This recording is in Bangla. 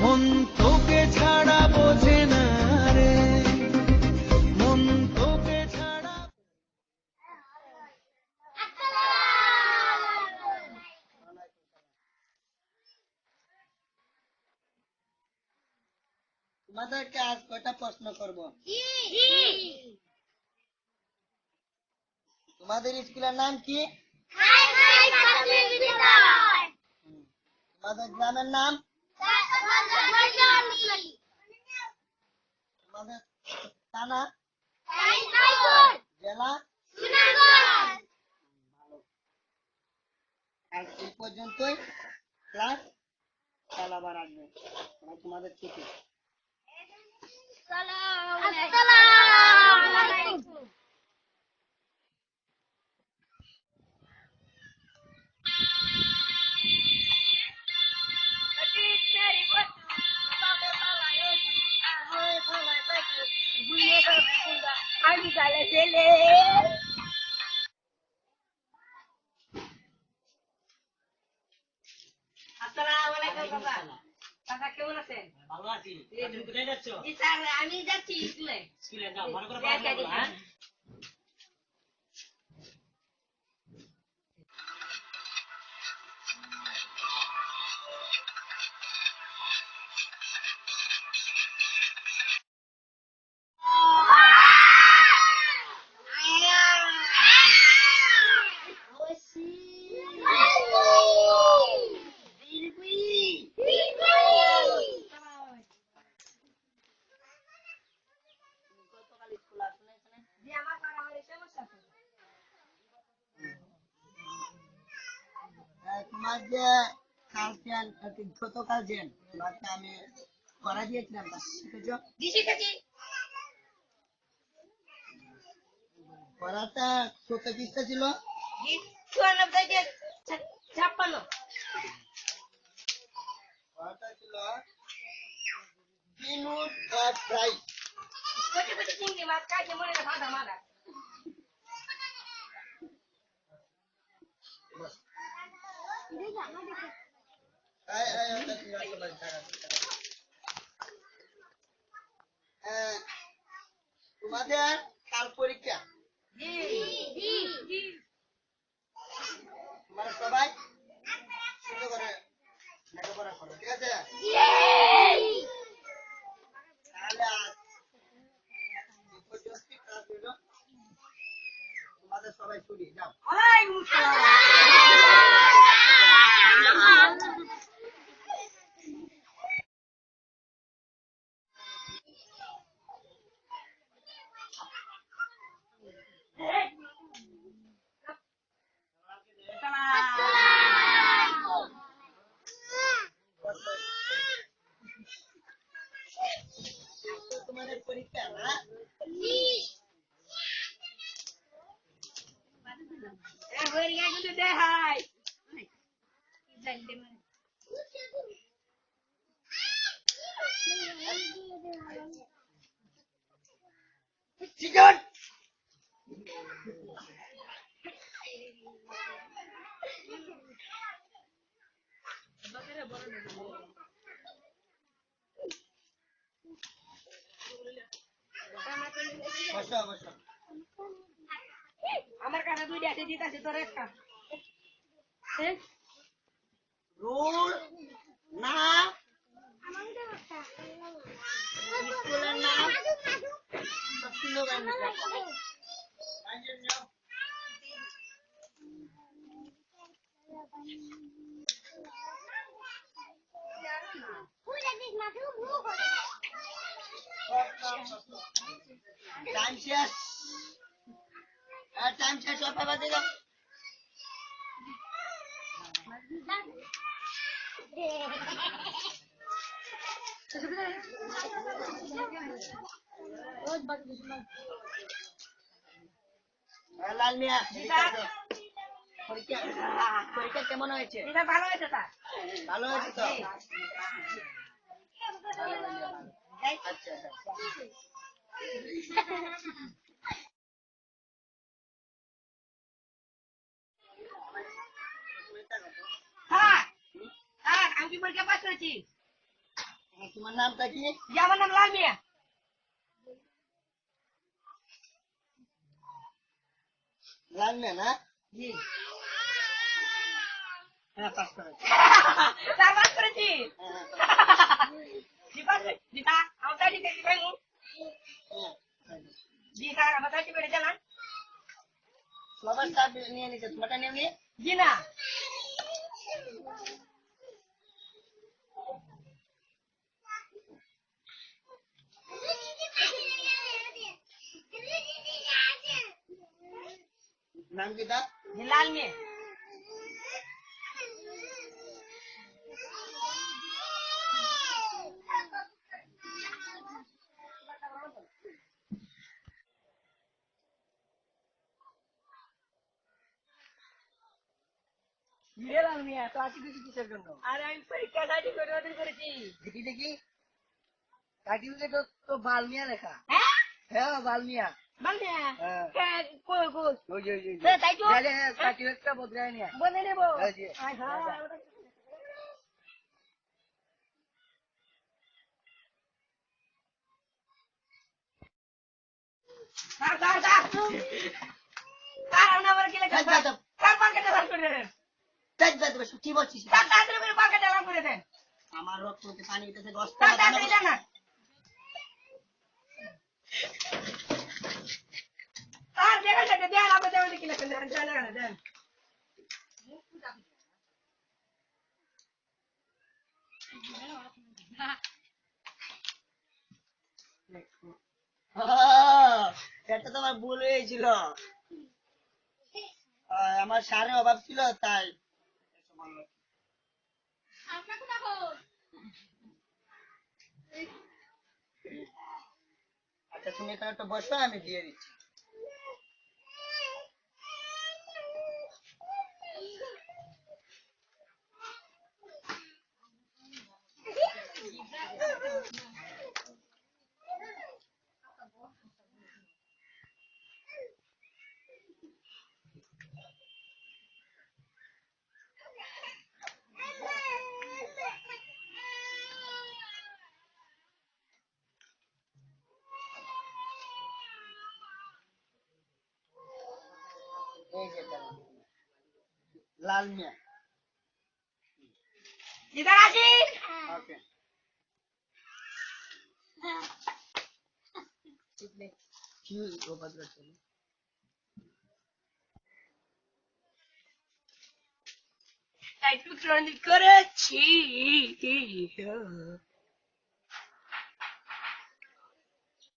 মন তোকে ছাড়া বোঝে না রে, মন তোকে ছাড়া। তোমাদেরকে আজ কয়টা প্রশ্ন করব? তোমাদের স্কুলের নাম কি? তোমাদের গ্রামের নাম? তোমাদের থানা? জেলা? ভালো। আজ এই পর্যন্তই। ক্লাস কাল আবার আসবে। তোমাদের ছুটি। কেমন আছেন? ভালো আছি। তুমি কোথায় যাচ্ছ? আমি যাচ্ছি স্কুলে। স্কুলে যাও, ভালো করে পড়াশোনা করো, হ্যাঁ? তোমার যে গতকাল যে তোমাকে আমি করা দিয়েছিলাম তা শিখেছো? পড়াটা কত পৃষ্ঠা ছিল? 56 পড়াটা ছিল মিনিট আর প্রাইস। চিংড়ি মাছ কাজে মনে ভাড়া মারা তোমাদের কাল পরীক্ষা। তোমরা সবাই সুন্দর করে লেখাপড়া করো, ঠিক আছে? তাহলে আজ এই পর্যন্তই ক্লাস হইলো। তোমাদের সবাই ছুটি, যাও। তোমাদের পরীক্ষা না? চিকন বসো বসো। আমার কাছে দুইটা আছে, দিতাছি তোর একটা। রুল নাম স্কুলের নাম সব সুন্দর করে লিখো। রাইজের নিয়ম। টাইম শেষ। টাইম শেষ হয়ে পেপার দিল। লাল মিয়া পরীক্ষা পরীক্ষা কেমন হয়েছে? ভালো হয়েছে তা। ভালো হয়েছে তো? আচ্ছা আমি কি পরীক্ষা পাস করেছি? তোমার নামটা কি? জি আমার নাম লাল মিয়া। লাল মিয়া না? জি হ্যাঁ, পাস করেছি। স্যার পাস করেছি। হ্যাঁ, জি পাস জি স্যার আমার সার্টিফিকেট দিবেন। হ্যাঁ। জি স্যার আমার সার্টিফিকেট জানান। সবার সাথে নিয়ে নিছে, তোমারটা নিয়ে নি? জি না নাম কি তা? জি লাল মিয়া। ইরে লাল মিয়া, তো আজকে কিছু কিসের জন্য? আরে আমি পরীক্ষা সার্টিফিকেট অর্ডার করেছি। দেখি দেখি, সার্টিফিকেট তো বাল মিয়া লেখা। হ্যাঁ হ্যাঁ, বাল মিয়া। মাল মিয়া হ্যাঁ। হ্যাঁ কই কই ওই যে, ওই যে, ওই যে। হ্যাঁ, তাই তো? যা, যা, যা, সার্টিফিকেটটা বদলায় নিয়ে আয়। বলে নেব। এই যে, আচ্ছা যা, যা। স্যার স্যার স্যার স্যার আপনি আমার কি লেখা যা, যা, যা। স্যার পার্কেটে লাল করে দেন। যা, যা, যা, কি বলছিস? স্যার তাড়াতাড়ি করে পার্কেটে লাল করে দেন। আমার রক্ততে পানি উঠেছে, স্যার তাড়াতাড়ি দেন না। স্যার দেখেন সেটা দেন আপনি দেন কি লেখেন দেন দেন দেন দেন। এটা তো আমার ভুল হয়েছিল। আমার সারের অভাব ছিল, তাই। আচ্ছা, তুমি এখানে একটা বসো, আমি দিয়ে দিচ্ছি। এই যে এটা, লাল মিয়া। ইধার আসি। ওকে। কি অভদ্র ছেলে। একটু ট্রেনিং করেছি।